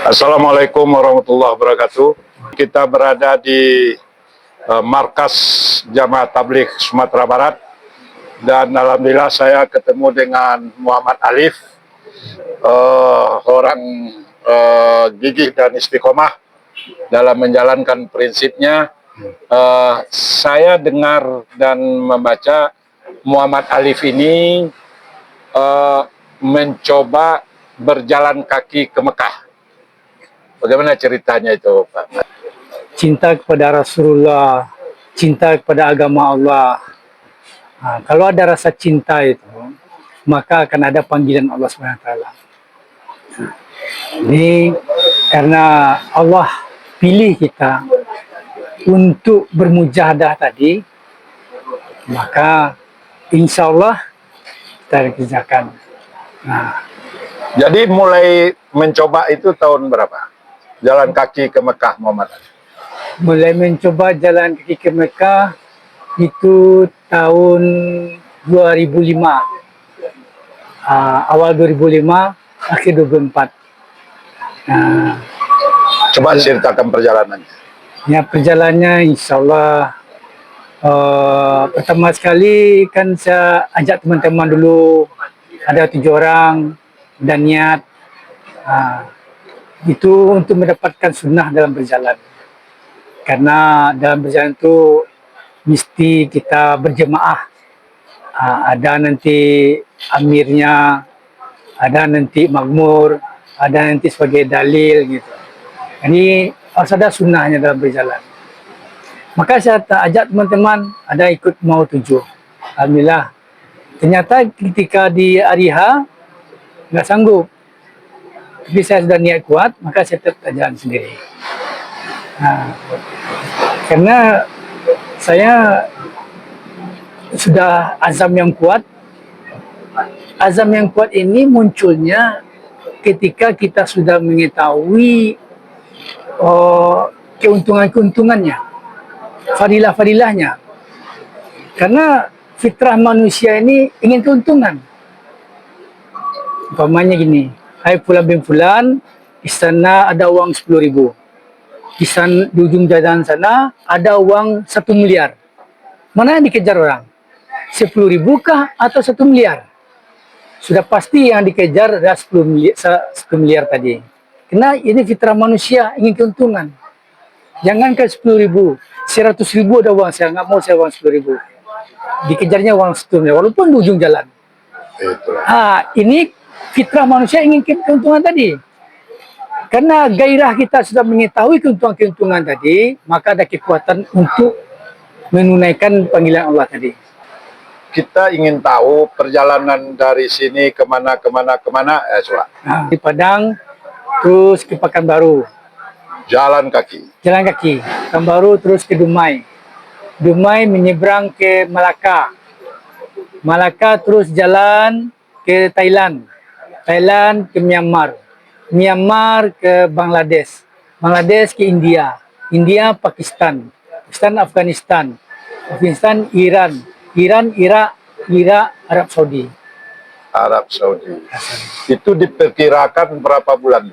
Assalamualaikum warahmatullahi wabarakatuh. Kita berada di markas Jamaah Tabligh Sumatera Barat, dan alhamdulillah saya ketemu dengan Muhammad Alif, orang gigih dan istiqomah dalam menjalankan prinsipnya. Saya dengar dan membaca Muhammad Alif ini mencoba berjalan kaki ke Mekah. Bagaimana ceritanya itu, Pak? Cinta kepada Rasulullah, cinta kepada agama Allah. Kalau ada rasa cinta itu, maka akan ada panggilan Allah SWT. Ini karena Allah pilih kita untuk bermujahadah tadi, maka insya Allah kita kerjakan. Jadi mulai mencoba itu tahun berapa? Jalan kaki ke Mekah, Muhammad Alif. Mulai mencoba jalan kaki ke Mekah itu tahun 2005. Awal 2005, akhir 2004. Coba ceritakan perjalanannya. Ya, perjalanannya insya Allah pertama sekali kan saya ajak teman-teman dulu, ada 7 orang, dan niat itu untuk mendapatkan sunnah dalam berjalan. Karena dalam berjalan itu mesti kita berjemaah. Ada nanti amirnya, ada nanti makmur, ada nanti sebagai dalil gitu. Jadi harus ada sunnahnya dalam berjalan. Maka saya ajak teman-teman, ada ikut mau 7. Alhamdulillah. Ternyata ketika di hari H nggak sanggup. Tapi saya sudah niat kuat, maka saya tetap jalan sendiri. Karena saya sudah azam yang kuat. Azam yang kuat ini munculnya ketika kita sudah mengetahui keuntungan-keuntungannya, fadilah-fadilahnya. Karena fitrah manusia ini ingin keuntungan. Umpamanya gini, hai fulan bin fulan, di sana ada uang 10.000. Di ujung jalan sana ada uang 1 miliar. Mana yang dikejar orang? 10.000 kah atau 1 miliar? Sudah pasti yang dikejar adalah 1 miliar tadi. Karena ini fitrah manusia, ingin keuntungan. Jangankan 10.000, 100.000 ada uang, saya nggak mau saya uang 10.000. Dikejarnya uang 1 miliar, walaupun di ujung jalan. Ini fitrah manusia ingin keuntungan tadi. Karena gairah kita sudah mengetahui keuntungan-keuntungan tadi, maka ada kekuatan untuk menunaikan panggilan Allah tadi. Kita ingin tahu perjalanan dari sini kemana, Di Padang, terus ke Pekanbaru. Jalan kaki. Jalan kaki. Pekanbaru terus ke Dumai. Dumai menyeberang ke Malaka. Malaka terus jalan ke Thailand. Thailand ke Myanmar. Myanmar ke Bangladesh. Bangladesh ke India. India, Pakistan. Pakistan, Afghanistan. Afghanistan, Iran. Iran, Irak, Arab Saudi. Arab Saudi. Itu diperkirakan berapa bulan?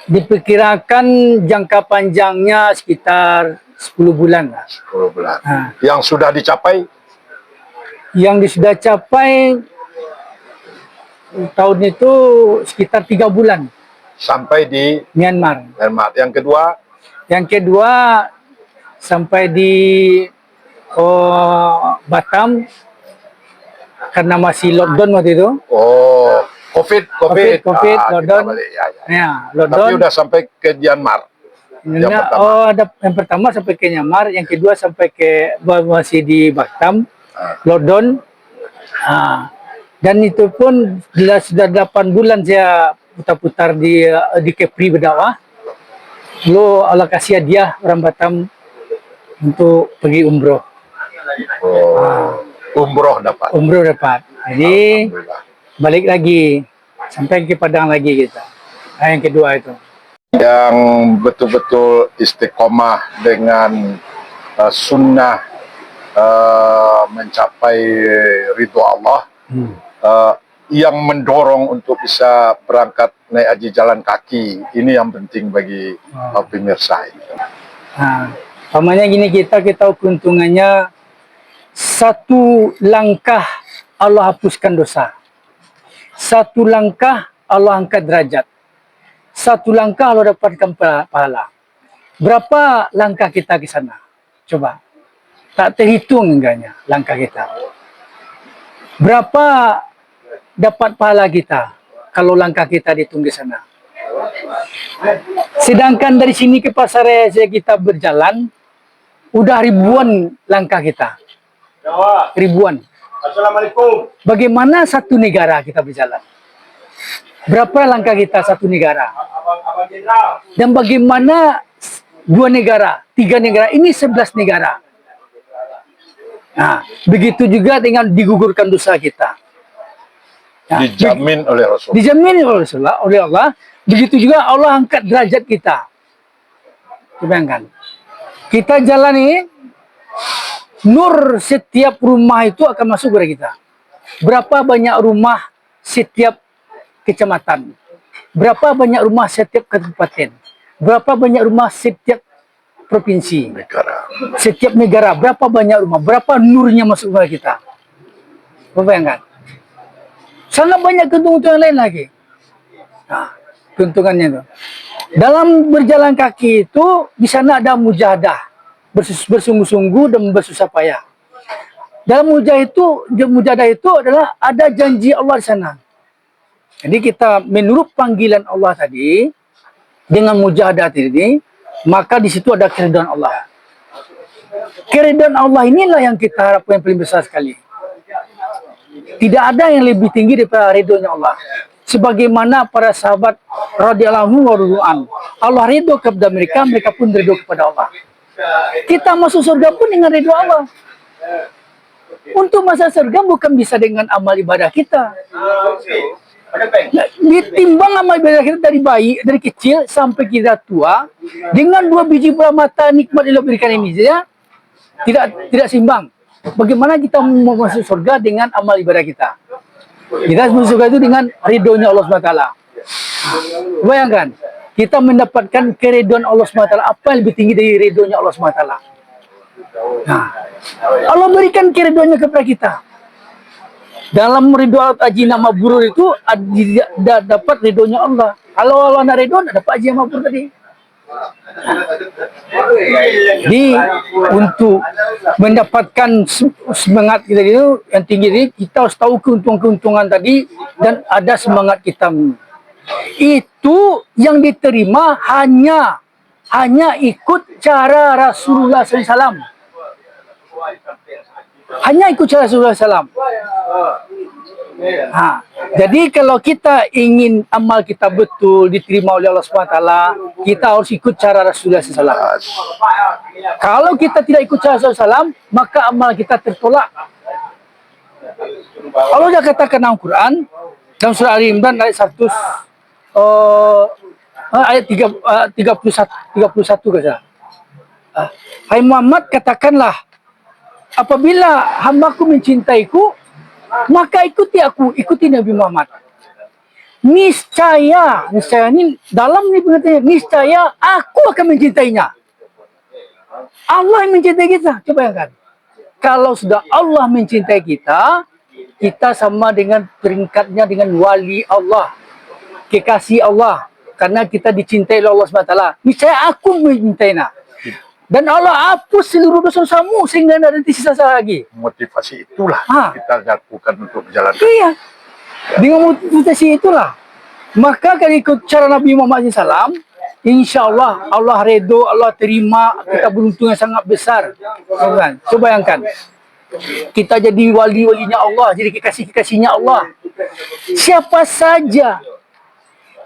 Diperkirakan jangka panjangnya sekitar 10 bulan. 10 bulan. Yang sudah dicapai? Yang sudah capai tahun itu sekitar 3 bulan. Sampai di Myanmar. Yang kedua? Yang kedua sampai di Batam, karena masih lockdown waktu itu. COVID, lockdown. Lockdown. Tapi udah sampai ke Myanmar. Yang pertama sampai ke Myanmar, yang kedua sampai ke masih di Batam, lockdown. Dan itu pun sudah 8 bulan saya putar-putar di Kepri berdakwah. Lalu Allah kasih hadiah orang Batam untuk pergi umroh. Umroh dapat. Umroh dapat. Jadi balik lagi sampai ke Padang lagi kita. Yang kedua itu. Yang betul-betul istiqomah dengan sunnah, mencapai ridho Allah. yang mendorong untuk bisa berangkat naik haji jalan kaki. Ini yang penting bagi pemirsa ini. Nah, pamannya gini, kita tahu keuntungannya satu langkah Allah hapuskan dosa. Satu langkah Allah angkat derajat. Satu langkah Allah dapatkan pahala. Berapa langkah kita ke sana? Coba. Tak terhitung enggaknya langkah kita. Berapa dapat pahala kita kalau langkah kita dihitung ke sana? Sedangkan dari sini ke pasar raya kita berjalan, udah ribuan langkah kita. Ribuan. Assalamualaikum. Bagaimana satu negara kita berjalan? Berapa langkah kita satu negara? Abang Jenderal. Dan bagaimana 2 negara, 3 negara, ini 11 negara. Nah, begitu juga dengan digugurkan dosa kita. Nah, Dijamin oleh Rasul. dijamin oleh Rasulullah, oleh Allah. Begitu juga Allah angkat derajat kita. Bayangkan. Kita jalan ini, nur setiap rumah itu akan masuk kepada kita. Berapa banyak rumah setiap kecamatan? Berapa banyak rumah setiap kabupaten? Berapa banyak rumah setiap provinsi? Negara. Setiap negara, berapa banyak rumah? Berapa nurnya masuk kepada kita? Bayangkan. Sangat banyak keuntungan lain lagi. Nah, keuntungannya itu. Dalam berjalan kaki itu, di sana ada mujahadah. Bersungguh-sungguh dan bersusah payah. Dalam mujahadah itu adalah ada janji Allah di sana. Jadi kita menurut panggilan Allah tadi, dengan mujahadah ini, maka di situ ada keridhaan Allah. Keridhaan Allah inilah yang kita harapkan yang paling besar sekali. Tidak ada yang lebih tinggi daripada ridhonya Allah. Sebagaimana para sahabat radhiyallahu anhum, Allah ridho kepada mereka, mereka pun ridho kepada Allah. Kita masuk surga pun dengan ridho Allah. Untuk masuk surga bukan bisa dengan amal ibadah kita. Nah, ditimbang amal ibadah kita dari bayi, dari kecil sampai kita tua, dengan 2 biji bola mata nikmat Allah berikan ini saja, tidak seimbang. Bagaimana kita mau masuk surga dengan amal ibadah kita? Kita masuk surga itu dengan ridhonya Allah SWT. Bayangkan, kita mendapatkan keridhaan Allah SWT. Apa yang lebih tinggi dari ridhonya Allah SWT? Nah, Allah berikan keridhaannya kepada kita. Dalam ridho haji nama mabrur itu dapat ridhonya Allah. Kalau Allah nak ridho, dapat haji nama mabrur tadi. Jadi untuk mendapatkan semangat kita itu yang tinggi ini, kita harus tahu keuntungan-keuntungan tadi dan ada semangat kita. Itu yang diterima hanya ikut cara Rasulullah SAW. Hanya ikut cara Rasulullah SAW. Jadi kalau kita ingin amal kita betul diterima oleh Allah SWT, kita harus ikut cara Rasulullah SAW. Kalau kita tidak ikut cara Rasulullah SAW, maka amal kita tertolak. Allah sudah katakan dalam Quran, dalam surah Ali Imran ayat 100, ayat 31 saja. Hai Muhammad, katakanlah, apabila hambaku mencintaiku, maka ikuti aku, ikuti Nabi Muhammad. Niscaya ini dalam ini pengertiannya, niscaya aku akan mencintainya. Allah yang mencintai kita. Coba bayangkan. Kalau sudah Allah mencintai kita, kita sama dengan peringkatnya dengan wali Allah, kekasih Allah, karena kita dicintai oleh Allah SWT. Niscaya aku mencintainya. Dan Allah hapus seluruh dosa-dosamu sehingga tidak ada sisa lagi. Motivasi itulah kita lakukan untuk berjalan. Iya. Dengan motivasi itulah. Maka kalau ikut cara Nabi Muhammad SAW, insya Allah, Allah redho, Allah terima, kita beruntung yang sangat besar. Coba bayangkan. Kita jadi wali-walinya Allah, jadi kekasih-kekasihnya Allah. Siapa saja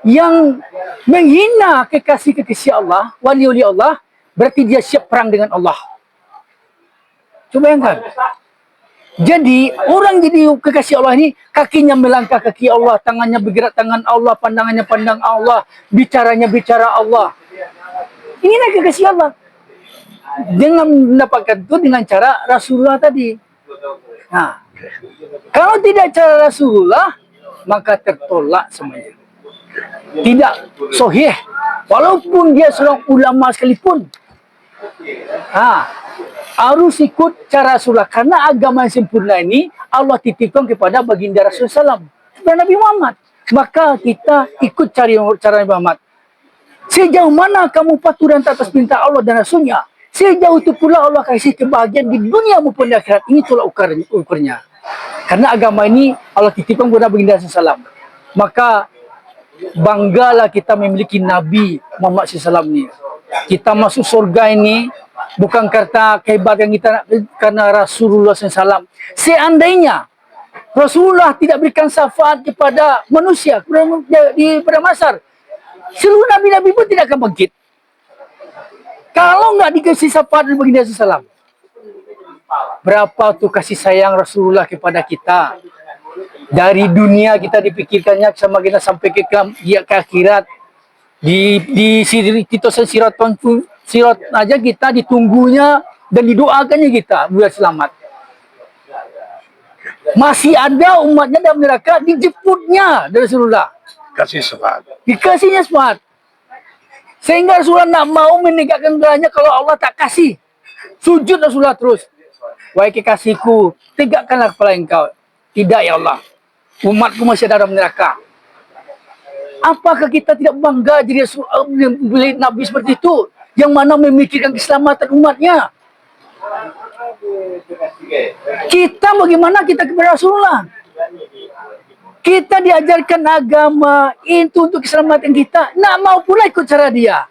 yang menghina kekasih-kekasih Allah, wali-wali Allah, berarti dia siap perang dengan Allah. Coba bayangkan. Jadi orang jadi kekasih Allah ini, kakinya melangkah kaki Allah, tangannya bergerak tangan Allah, pandangannya pandang Allah, bicaranya bicara Allah. Inilah kekasih Allah. Dengan mendapatkan itu dengan cara Rasulullah tadi. Nah, kalau tidak cara Rasulullah, maka tertolak semuanya. Tidak sahih. Walaupun dia seorang ulama sekalipun. Harus ikut cara Rasulullah. Karena agama yang sempurna ini Allah titipkan kepada baginda Rasulullah SAW dan Nabi Muhammad. Maka kita ikut cara Nabi Muhammad. Sejauh mana kamu patuh dan taat atas perintah Allah dan Rasulnya, sejauh itu pula Allah kasih kebahagiaan di dunia maupun di akhirat. Ini tolak ukurnya. Karena agama ini Allah titipkan kepada baginda Rasulullah SAW. Maka banggalah kita memiliki Nabi Muhammad SAW ini. Kita masuk surga ini bukan karena kehebatan kita, karena Rasulullah SAW. Seandainya Rasulullah tidak berikan syafaat kepada manusia pada masar, seluruh Nabi-Nabi pun tidak akan bangkit. Kalau nggak dikasih syafaat dari baginda SAW, berapa tuh kasih sayang Rasulullah kepada kita. Dari dunia kita dipikirkannya sama kita sampai ke akhirat. Di sirat aja kita ditunggunya dan didoakannya kita biar selamat. Masih ada umatnya dalam neraka, dijemputnya dari Rasulullah. Kasih syafaat. Dikasihnya syafaat. Sehingga Rasulullah nak mau menegakkan gerahnya kalau Allah tak kasih. Sujud Rasulullah terus. Wahai kekasihku, tegakkanlah kepala engkau. Tidak ya Allah. Umatku masih ada dalam neraka. Apakah kita tidak bangga jadi Nabi seperti itu? Yang mana memikirkan keselamatan umatnya? Kita bagaimana kita kepada Rasulullah? Kita diajarkan agama itu untuk keselamatan kita. Nak mau pula ikut cara dia.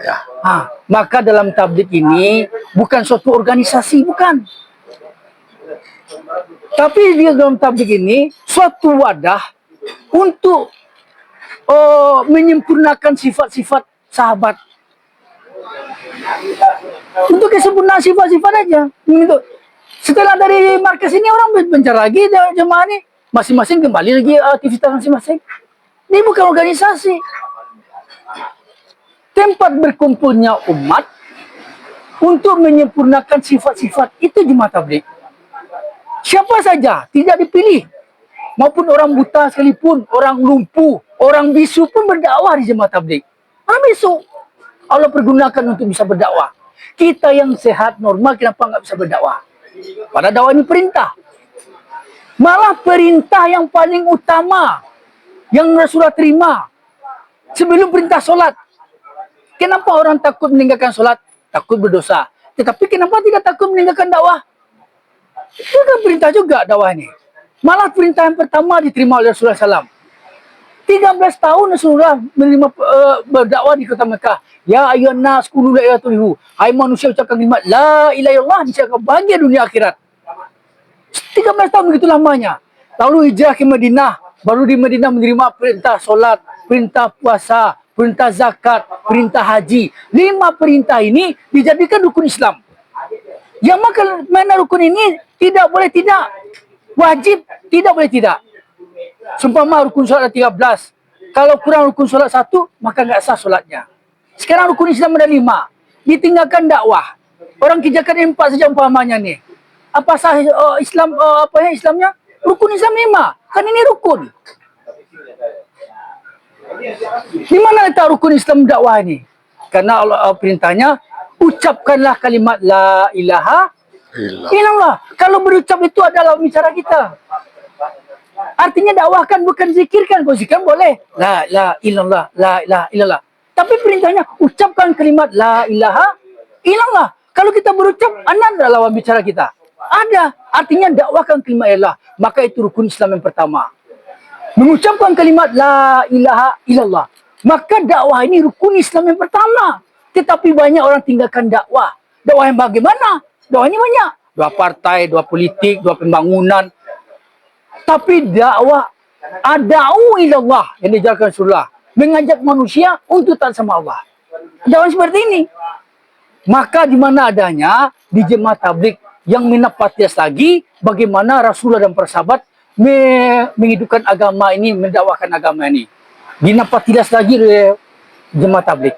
Ya. Maka dalam tabligh ini bukan suatu organisasi, bukan. Tapi di dalam tabligh ini suatu wadah untuk menyempurnakan sifat-sifat sahabat. Untuk kesempurnaan sifat-sifat aja. Setelah dari markas ini orang bencar lagi jemaah ini. Masing-masing kembali lagi aktivitas masing-masing. Ini bukan organisasi. Tempat berkumpulnya umat untuk menyempurnakan sifat-sifat itu jemaah tabligh. Siapa saja, tidak dipilih. Maupun orang buta sekalipun, orang lumpuh, orang bisu pun berdakwah di jemaah tabligh. Orang bisu Allah pergunakan untuk bisa berdakwah. Kita yang sehat, normal, kenapa nggak bisa berdakwah? Pada dakwah ini perintah. Malah perintah yang paling utama yang Rasulullah terima sebelum perintah solat. Kenapa orang takut meninggalkan solat? Takut berdosa. Tetapi kenapa tidak takut meninggalkan dakwah? Itu kan perintah juga dakwah ini. Malah perintah yang pertama diterima oleh Rasulullah SAW. 13 tahun Rasulullah menerima berdakwah di kota Mekah. Ya ayyuhan nas qulu la ilaha illallah. Hai manusia ucapkan kalimat la ilaha illallah, niscaya kau bahagia dunia akhirat. 13 tahun begitu lamanya. Lalu hijrah ke Madinah. Baru di Madinah menerima perintah solat, perintah puasa, perintah zakat, perintah haji. 5 perintah ini dijadikan rukun Islam. Yang mana rukun ini tidak boleh tidak. Wajib tidak boleh tidak. Seumpama rukun solat 13. Kalau kurang rukun solat 1, maka nggak sah solatnya. Sekarang rukun Islam ada 5. Ditinggalkan dakwah. Orang kerjakan 4 saja umpamanya nih. Apa sah Islam Islamnya? Rukun Islam 5. Kan ini rukun. Di mana letak rukun Islam dakwah ini? Karena Allah perintahnya ucapkanlah kalimat la ilaha illallah. Kalau berucap itu adalah bicara kita. Artinya dakwahkan bukan zikirkan. Kalau zikirkan boleh. La ilaha illallah, la ilaha illallah. Tapi perintahnya ucapkan kalimat la ilaha illallah. Kalau kita berucap, anda adalah lawan bicara kita. Ada. Artinya dakwahkan kalimat Allah. Maka itu rukun Islam yang pertama. Mengucapkan kalimat la ilaha illallah. Maka dakwah ini rukun Islam yang pertama. Tetapi banyak orang tinggalkan dakwah. Dakwah yang bagaimana? Dakwah ini banyak. 2 partai, 2 politik, 2 pembangunan. Tapi dakwah ada'u ilallah yang diajarkan Rasulullah. Mengajak manusia untuk taat sama Allah. Dakwah seperti ini. Maka di mana adanya di jemaah tabligh yang menapatias lagi bagaimana Rasulullah dan para sahabat menghidupkan agama ini, mendakwakan agama ini. Dinapatias lagi oleh jemaah tabligh.